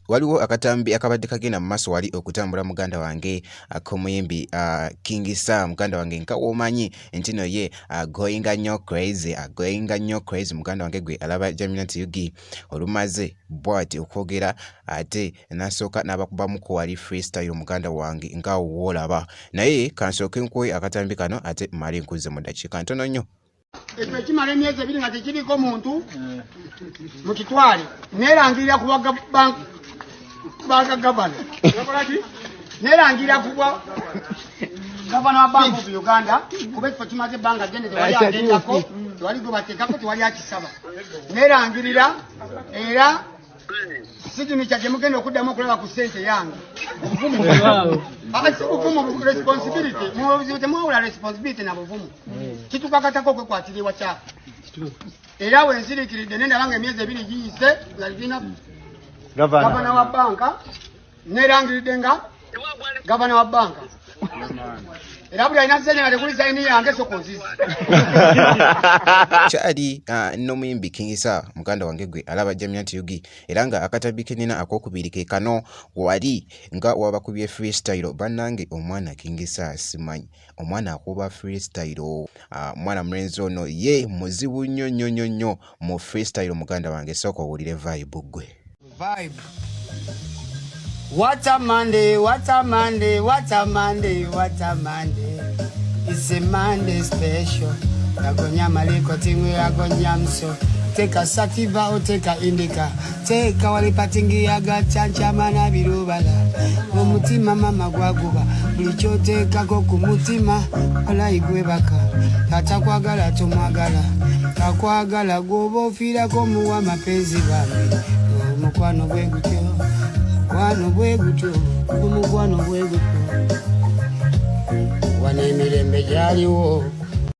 waliwo akatambi akabadde kagenda mu maaso wali okutambula muganda wange akomuyimbi King Sam muganda wange nka womanyi entino ye agoyinga nnyo crazy muganda wange gwe alaba Jaminant Yugi olumaze bwati okwogera ate nasooka n'abakubamu ko wali freestyle muganda wange nga woolaba naye kansooke nkuwe akatambi kano ate mali nkuze mu dakiika ntono nnyo. Ekyo kimala emyezi ebiri nga tekiriko muntu mu kitwale neerangirira ku bagagabana neerangirira ku gavana wa Bank of Uganda kuba ekifo kimaze ebbanga ddene tewali agendako tewali gwe bateekako tewali akisaba neerangirira era signature gye mugenda okuddamu okulaba ku ssente yange obuvumu responsibility temwawula responsibility na buvumu kitukakatako okwekwatira ewacyafu era wensiriikiridde nendaba nga emyezi ebiri giyise nga lirina gavana wa banka nerangiridde nga gavana wa banka era buli alina zenera tekuli sayini yange sokozizi kyali n'omuyimbi King Sam muganda wange gwe alaba Jaminant Yugi era nga akatambi kenina akokubiri ke kano wali nga wabakubye freestyle bannange omwana King Sam simanyi omwana akuba freestyle mwana mulenzi ono ye muzibu nnyo mu freestyle muganda wange sooka owulire vibe gwe vibe. What a Monday, what a Monday, what a Monday, what a Monday. It's a Monday special. Agonya maliko tingwe agonya mso. Take a sativa or take a indica. Take a wali patingi aga chancha mana birubala. Umutima mama gwaguba. Bulicho take a koku mutima. Wala igwebaka. Tata kwagala tumagala. Takwagala gobo fila komu wa mapenzi bambi. Mukwano gwe gutyo. Mukwano gwe gutyo. Mukwano gwe gutyo. Wane mirembe jaliwo.